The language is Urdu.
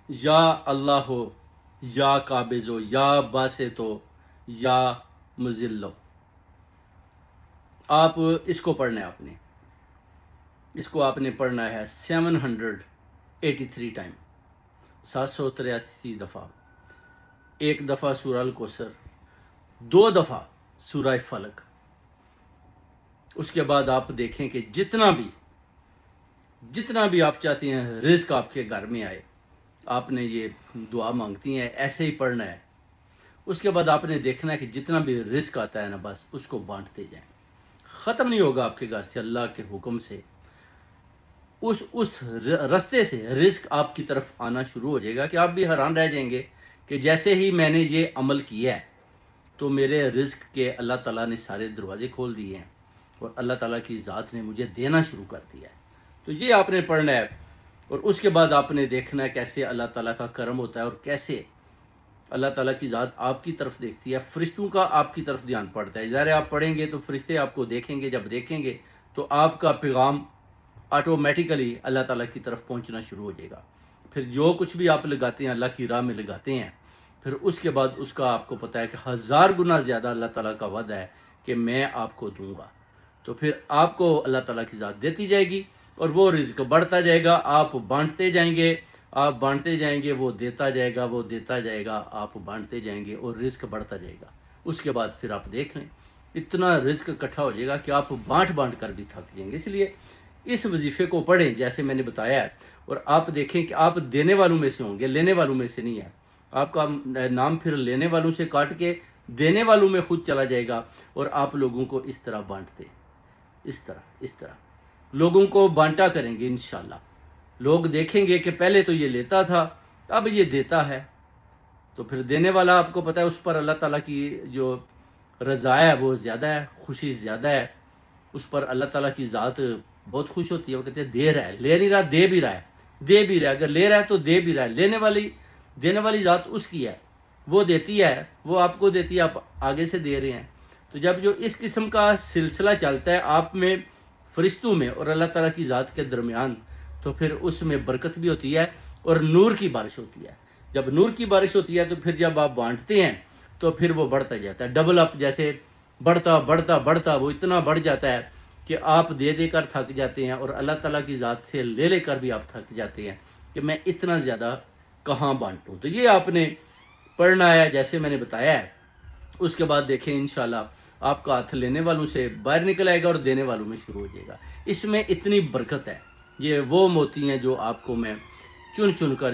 یا اللہ ہو، یا قابض ہو، یا باسط ہو، یا مذل ہو. آپ اس کو پڑھنا ہے. اس کو آپ نے پڑھنا ہے 783 ٹائم، 783 دفعہ. ایک دفعہ سورہ الکوثر، 2 دفعہ سورہ فلق. اس کے بعد آپ دیکھیں کہ جتنا بھی آپ چاہتے ہیں رزق آپ کے گھر میں آئے، آپ نے یہ دعا مانگتی ہیں ایسے ہی پڑھنا ہے. اس کے بعد آپ نے دیکھنا ہے کہ جتنا بھی رزق آتا ہے نا، بس اس کو بانٹتے جائیں. ختم نہیں ہوگا آپ کے گھر سے اللہ کے حکم سے. اس رستے سے رزق آپ کی طرف آنا شروع ہو جائے گا کہ آپ بھی حیران رہ جائیں گے کہ جیسے ہی میں نے یہ عمل کیا ہے تو میرے رزق کے اللہ تعالیٰ نے سارے دروازے کھول دیے ہیں اور اللہ تعالیٰ کی ذات نے مجھے دینا شروع کر دیا ہے. تو یہ آپ نے پڑھنا ہے. اور اس کے بعد آپ نے دیکھنا ہے کیسے اللہ تعالیٰ کا کرم ہوتا ہے اور کیسے اللہ تعالیٰ کی ذات آپ کی طرف دیکھتی ہے. فرشتوں کا آپ کی طرف دھیان پڑتا ہے. ظاہر آپ پڑھیں گے تو فرشتے آپ کو دیکھیں گے. جب دیکھیں گے تو آپ کا پیغام آٹومیٹیکلی اللہ تعالیٰ کی طرف پہنچنا شروع ہو جائے گا. پھر جو کچھ بھی آپ لگاتے ہیں اللہ کی راہ میں لگاتے ہیں، پھر اس کے بعد اس کا آپ کو پتہ ہے کہ 1000 گنا زیادہ اللہ تعالیٰ کا وعدہ ہے کہ میں آپ کو دوں گا. تو پھر آپ کو اللہ تعالیٰ کی ذات دیتی جائے گی اور وہ رزق بڑھتا جائے گا. آپ بانٹتے جائیں گے، وہ دیتا جائے گا، وہ دیتا جائے گا، آپ بانٹتے جائیں گے اور رزق بڑھتا جائے گا. اس کے بعد پھر آپ دیکھ لیں اتنا رزق اکٹھا ہو جائے گا کہ آپ بانٹ کر بھی تھک جائیں گے. اس لیے اس وظیفے کو پڑھیں جیسے میں نے بتایا ہے، اور آپ دیکھیں کہ آپ دینے والوں میں سے ہوں گے، لینے والوں میں سے نہیں ہے. آپ کا نام پھر لینے والوں سے کاٹ کے دینے والوں میں خود چلا جائے گا. اور آپ لوگوں کو اس طرح بانٹتے، اس طرح لوگوں کو بانٹا کریں گے انشاءاللہ. لوگ دیکھیں گے کہ پہلے تو یہ لیتا تھا، اب یہ دیتا ہے. تو پھر دینے والا آپ کو پتہ ہے اس پر اللہ تعالیٰ کی جو رضا ہے وہ زیادہ ہے، خوشی زیادہ ہے. اس پر اللہ تعالیٰ کی ذات بہت خوش ہوتی ہے. وہ کہتے ہیں دے رہا ہے، لے نہیں رہا، دے بھی رہا ہے. اگر لے رہا ہے تو دے بھی رہا ہے. دینے والی ذات اس کی ہے، وہ دیتی ہے، وہ آپ کو دیتی ہے، آپ آگے سے دے رہے ہیں. تو جب جو اس قسم کا سلسلہ چلتا ہے آپ میں، فرشتوں میں اور اللہ تعالیٰ کی ذات کے درمیان، تو پھر اس میں برکت بھی ہوتی ہے اور نور کی بارش ہوتی ہے. جب نور کی بارش ہوتی ہے تو پھر جب آپ بانٹتے ہیں تو پھر وہ بڑھتا جاتا ہے. ڈبل اپ جیسے بڑھتا وہ اتنا بڑھ جاتا ہے کہ آپ دے کر تھک جاتے ہیں اور اللہ تعالیٰ کی ذات سے لے کر بھی آپ تھک جاتے ہیں کہ میں اتنا زیادہ کہاں بانٹوں. تو یہ آپ نے پڑھنا ہے جیسے میں نے بتایا ہے. اس کے بعد دیکھیں انشاءاللہ آپ کا ہاتھ لینے والوں سے باہر نکل آئے گا اور دینے والوں میں شروع ہو جائے گا. اس میں اتنی برکت ہے. یہ وہ موتی ہیں جو آپ کو میں چن کر